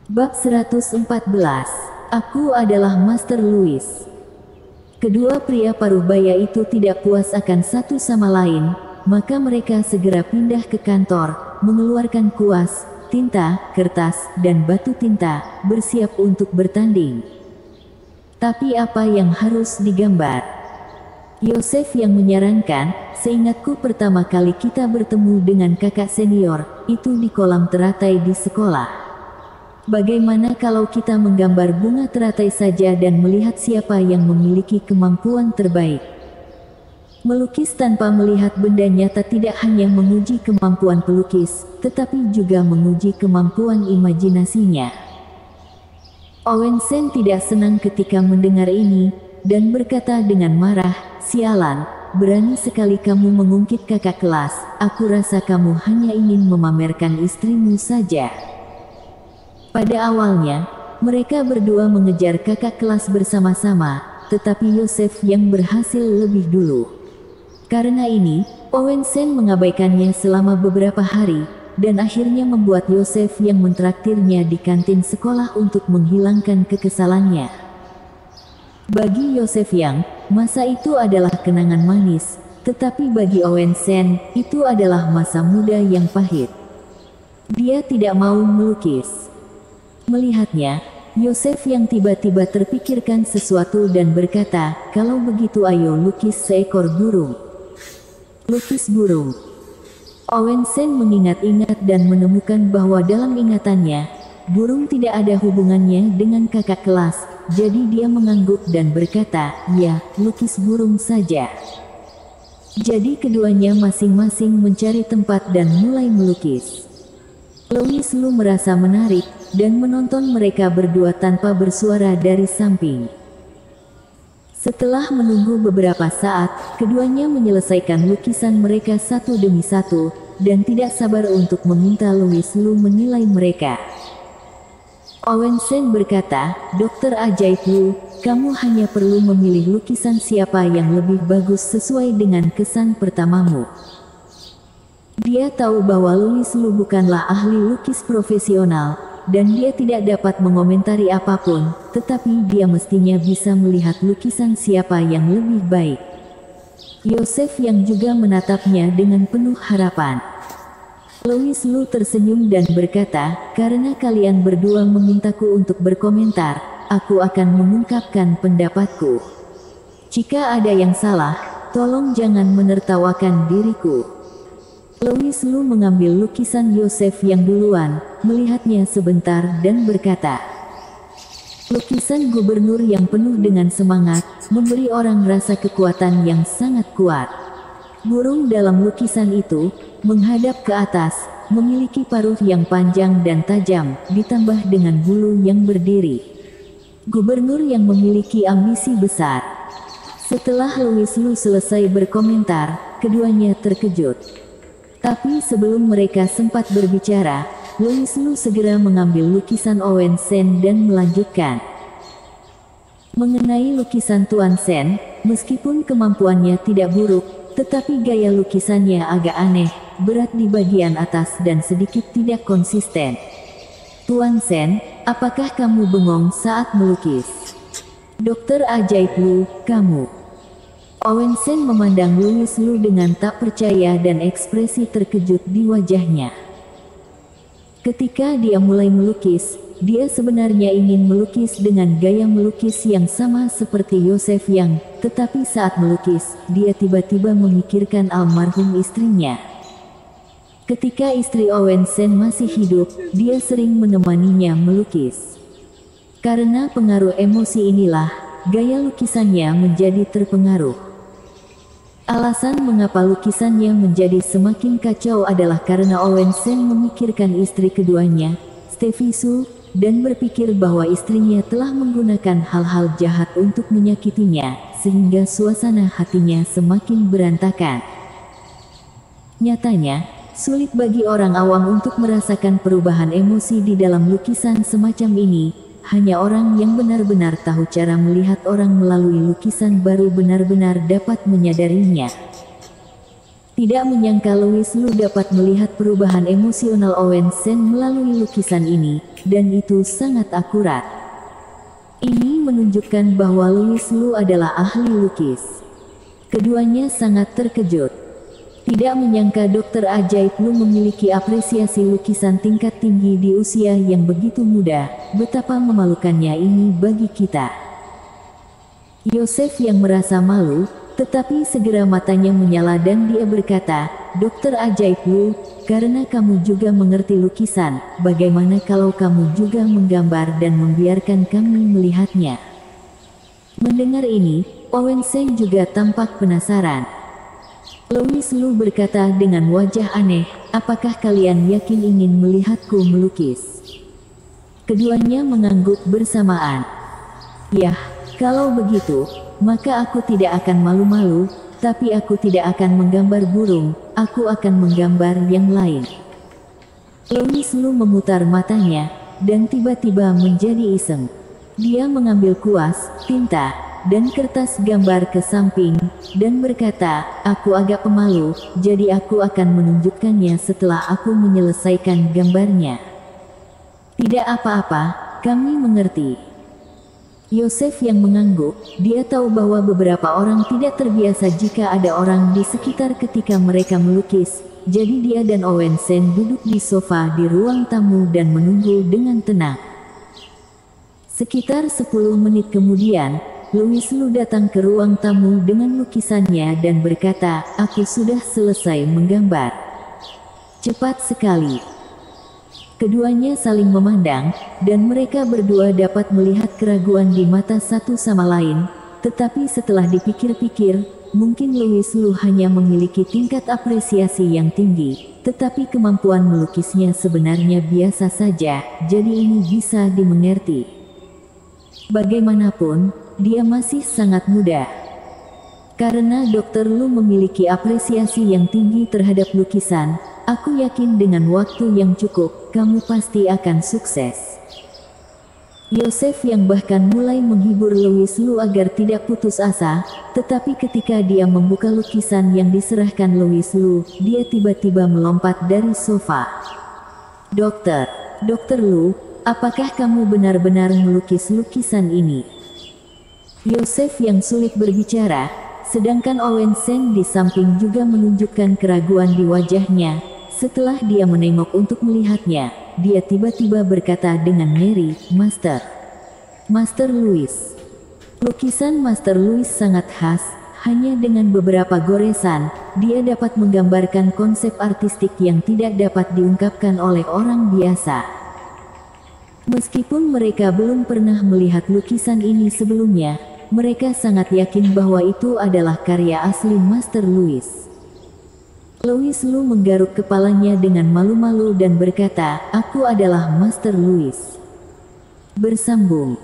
Bab 114. Aku adalah Master Louis. Kedua pria parubaya itu tidak puas akan satu sama lain, maka mereka segera pindah ke kantor, mengeluarkan kuas, tinta, kertas, dan batu tinta, bersiap untuk bertanding. Tapi apa yang harus digambar? Yosef yang menyarankan, seingatku pertama kali kita bertemu dengan kakak senior, itu di kolam teratai di sekolah. Bagaimana kalau kita menggambar bunga teratai saja dan melihat siapa yang memiliki kemampuan terbaik? Melukis tanpa melihat benda nyata tidak hanya menguji kemampuan pelukis, tetapi juga menguji kemampuan imajinasinya. Owen Sen tidak senang ketika mendengar ini, dan berkata dengan marah, "Sialan, berani sekali kamu mengungkit kakak kelas, aku rasa kamu hanya ingin memamerkan istrimu saja." Pada awalnya, mereka berdua mengejar kakak kelas bersama-sama, tetapi Yosef yang berhasil lebih dulu. Karena ini, Owen Sen mengabaikannya selama beberapa hari, dan akhirnya membuat Yosef yang mentraktirnya di kantin sekolah untuk menghilangkan kekesalannya. Bagi Yosef yang, masa itu adalah kenangan manis, tetapi bagi Owen Sen, itu adalah masa muda yang pahit. Dia tidak mau melukis. Melihatnya, Yosef yang tiba-tiba terpikirkan sesuatu dan berkata, "Kalau begitu ayo lukis seekor burung." Lukis burung. Owen Sen mengingat-ingat dan menemukan bahwa dalam ingatannya, burung tidak ada hubungannya dengan kakak kelas, jadi dia mengangguk dan berkata, "Ya, lukis burung saja." Jadi keduanya masing-masing mencari tempat dan mulai melukis. Louis Lu merasa menarik, dan menonton mereka berdua tanpa bersuara dari samping. Setelah menunggu beberapa saat, keduanya menyelesaikan lukisan mereka satu demi satu, dan tidak sabar untuk meminta Louis Lu menilai mereka. Owen Sen berkata, "Dokter ajaib Lu, kamu hanya perlu memilih lukisan siapa yang lebih bagus sesuai dengan kesan pertamamu." Dia tahu bahwa Louis Lu bukanlah ahli lukis profesional, dan dia tidak dapat mengomentari apapun, tetapi dia mestinya bisa melihat lukisan siapa yang lebih baik. Yosef yang juga menatapnya dengan penuh harapan. Louis Lu tersenyum dan berkata, "Karena kalian berdua memintaku untuk berkomentar, aku akan mengungkapkan pendapatku. Jika ada yang salah, tolong jangan menertawakan diriku." Louis Lu mengambil lukisan Yosef yang duluan, melihatnya sebentar dan berkata, "Lukisan gubernur yang penuh dengan semangat, memberi orang rasa kekuatan yang sangat kuat. Burung dalam lukisan itu, menghadap ke atas, memiliki paruh yang panjang dan tajam, ditambah dengan bulu yang berdiri. Gubernur yang memiliki ambisi besar." Setelah Louis Lu selesai berkomentar, keduanya terkejut. Tapi sebelum mereka sempat berbicara, Louis Lu segera mengambil lukisan Owen Sen dan melanjutkan. "Mengenai lukisan Tuan Sen, meskipun kemampuannya tidak buruk, tetapi gaya lukisannya agak aneh, berat di bagian atas dan sedikit tidak konsisten. Tuan Sen, apakah kamu bengong saat melukis? Dokter ajaib Lu, kamu." Owen Sen memandang Louis Lu dengan tak percaya dan ekspresi terkejut di wajahnya. Ketika dia mulai melukis, dia sebenarnya ingin melukis dengan gaya melukis yang sama seperti Yosef yang, tetapi saat melukis, dia tiba-tiba memikirkan almarhum istrinya. Ketika istri Owen Sen masih hidup, dia sering menemaninya melukis. Karena pengaruh emosi inilah, gaya lukisannya menjadi terpengaruh. Alasan mengapa lukisannya menjadi semakin kacau adalah karena Owen Sen memikirkan istri keduanya, Stevie Su, dan berpikir bahwa istrinya telah menggunakan hal-hal jahat untuk menyakitinya, sehingga suasana hatinya semakin berantakan. Nyatanya, sulit bagi orang awam untuk merasakan perubahan emosi di dalam lukisan semacam ini. Hanya orang yang benar-benar tahu cara melihat orang melalui lukisan baru benar-benar dapat menyadarinya. Tidak menyangka Louis Lu dapat melihat perubahan emosional Owen Shen melalui lukisan ini, dan itu sangat akurat. Ini menunjukkan bahwa Louis Lu adalah ahli lukis. Keduanya sangat terkejut. Tidak menyangka dokter ajaib Lu memiliki apresiasi lukisan tingkat tinggi di usia yang begitu muda. Betapa memalukannya ini bagi kita. Yosef yang merasa malu, tetapi segera matanya menyala dan dia berkata, "Dokter ajaib Lu, karena kamu juga mengerti lukisan, bagaimana kalau kamu juga menggambar dan membiarkan kami melihatnya?" Mendengar ini, Owen Shen juga tampak penasaran. Louis Lu berkata dengan wajah aneh, "Apakah kalian yakin ingin melihatku melukis?" Keduanya mengangguk bersamaan. "Yah, kalau begitu, maka aku tidak akan malu-malu, tapi aku tidak akan menggambar burung, aku akan menggambar yang lain." Louis Lu memutar matanya, dan tiba-tiba menjadi iseng. Dia mengambil kuas, tinta, dan kertas gambar ke samping, dan berkata, "Aku agak pemalu, jadi aku akan menunjukkannya setelah aku menyelesaikan gambarnya." "Tidak apa-apa, kami mengerti." Yosef yang mengangguk, dia tahu bahwa beberapa orang tidak terbiasa jika ada orang di sekitar ketika mereka melukis, jadi dia dan Owen Shen duduk di sofa di ruang tamu dan menunggu dengan tenang. Sekitar 10 menit kemudian, Louis Lu datang ke ruang tamu dengan lukisannya dan berkata, "Aku sudah selesai menggambar." "Cepat sekali." Keduanya saling memandang, dan mereka berdua dapat melihat keraguan di mata satu sama lain, tetapi setelah dipikir-pikir, mungkin Louis Lu hanya memiliki tingkat apresiasi yang tinggi, tetapi kemampuan melukisnya sebenarnya biasa saja, jadi ini bisa dimengerti. Bagaimanapun, dia masih sangat muda. Karena Dr. Lu memiliki apresiasi yang tinggi terhadap lukisan, aku yakin dengan waktu yang cukup, kamu pasti akan sukses. Yosef yang bahkan mulai menghibur Louis Lu agar tidak putus asa, tetapi ketika dia membuka lukisan yang diserahkan Louis Lu, dia tiba-tiba melompat dari sofa. Dokter Lu, apakah kamu benar-benar melukis lukisan ini?" Yosef yang sulit berbicara, sedangkan Owen Shen di samping juga menunjukkan keraguan di wajahnya. Setelah dia menengok untuk melihatnya, dia tiba-tiba berkata dengan ngeri, Master Louis." Lukisan Master Louis sangat khas, hanya dengan beberapa goresan, dia dapat menggambarkan konsep artistik yang tidak dapat diungkapkan oleh orang biasa. Meskipun mereka belum pernah melihat lukisan ini sebelumnya, mereka sangat yakin bahwa itu adalah karya asli Master Louis. Louis Lu menggaruk kepalanya dengan malu-malu dan berkata, "Aku adalah Master Louis." Bersambung.